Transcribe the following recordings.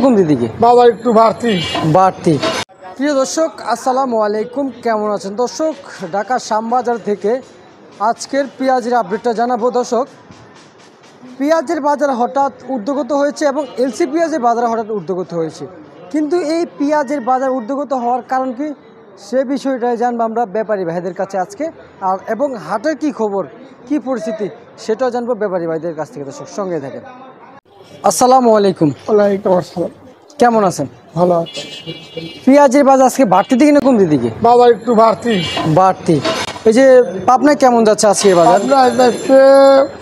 কমতি দিকে, বাজার একটু বাড়তি। প্রিয় দর্শক আসসালামু আলাইকুম, কেমন আছেন দর্শক? ঢাকা শ্যামবাজার থেকে আজকের পেঁয়াজের আপডেটটা জানাবো দর্শক। পেঁয়াজের বাজার হঠাৎ ঊর্ধ্বগত হয়েছে এবং এলসি পেঁয়াজের বাজার হঠাৎ ঊর্ধ্বগত হয়েছে, কিন্তু এই পেঁয়াজের বাজার ঊর্ধ্বগত হওয়ার কারণ কি সে বিষয়টাই জানবো আমরা ব্যাপারী ভাইদের কাছে আজকে, আর এবং হাটের কি খবর কি পরিস্থিতি সেটাও জানবো ব্যাপারী ভাইদের কাছ থেকে। দর্শক সঙ্গে থাকেন। আসসালামু আলাইকুম। ওয়ালাইকুম আসসালাম। কেমন আছেন? ভালো আছে। পেঁয়াজের বাজার আজকে বাড়তি দিকে না কমতি দিকে? বাজার একটু বাড়তি। এই যে পাবনায় কেমন যাচ্ছে আজকের বাজার?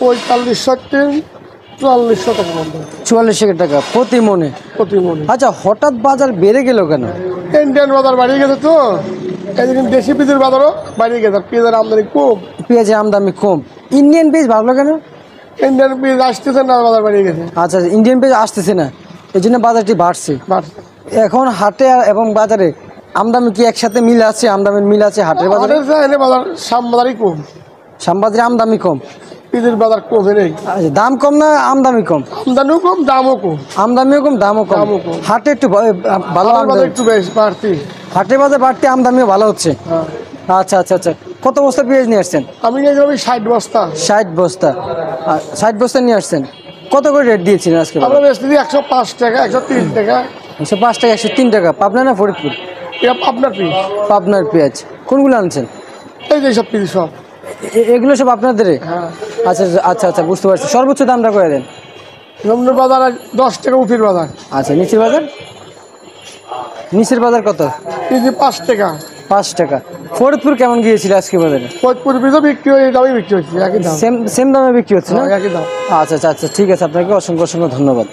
45-44 টাকা মতো। 44 টাকা প্রতি মনে। আচ্ছা, হঠাৎ বাজার বেড়ে গেল কেন? ইন্ডিয়ান বাজার বাড়িয়ে গেছে তো, এদিকে দেশি পেঁয়াজের বাজারও বাড়িয়ে গেছে। পেঁয়াজের আমদানি কম। পেঁয়াজের আমদানি কম। ইন্ডিয়ান পেঁয়াজ ভালো কেন? ইন্ডিয়ান পেঁয়াজ আসতেছে না, বাজার বাড়িয়ে গেছে। আচ্ছা, ইন্ডিয়ান পেঁয়াজ আসতেছে না, এই জন্য বাজারটি বাড়ছে। এখন হাটে এবং বাজারে আমদানি কি একসাথে মিল আছে? আমদানির মিল আছে হাটের বাজারে? বাজার শ্যামবাজারই কম, শ্যামবাজারে আমদানি কম, পেঁয়াজের বাজার কম। আচ্ছা, দাম কম না আমদানি কম? আমদানিও কম, দামও কম। আমদানিও কম, দামও কম। হাটে একটু ভালো আমদানি, একটু বেশ বাড়তি। হাটের বাজার বাড়তি, আমদানিও ভালো হচ্ছে। আচ্ছা আচ্ছা আচ্ছা, কত বস্তা পেঁয়াজ নিয়ে আসছেন? আমি নিয়ে যাবো 60 বস্তা। 60 বস্তা? 60 বস্তা নিয়ে আসছেন। কত করে রেট দিয়েছিলেন আজকে? আমরা বেচতে দিই 105 টাকা, 103 টাকা। 105 টাকা, 103 টাকা। পাবনা না ফরিদপুর? এটা আপনার পেঁয়াজ। পাবনার পেঁয়াজ। কোনগুলো আনছেন? এই যে সব পেঁয়াজ সব। এগুলো সব আপনাদের? আচ্ছা আচ্ছা আচ্ছা, বুঝতে পারছি। সর্বোচ্চ দামটা করে দেন। রমজান বাজার 10 টাকা উঠির বাজার। আচ্ছা, নিচের বাজার? নিচের বাজার কত? কেজি 5 টাকা। 5 টাকা। ফরিদপুর কেমন গিয়েছিল আজকে বাজারে? ফরিদপুর বিক্রি হয়ে দামই বিক্রি হচ্ছে, একই দাম। সেম দামে বিক্রি হচ্ছে না? একই দাম। আচ্ছা আচ্ছা আচ্ছা, ঠিক আছে, আপনাকে অসংখ্য ধন্যবাদ।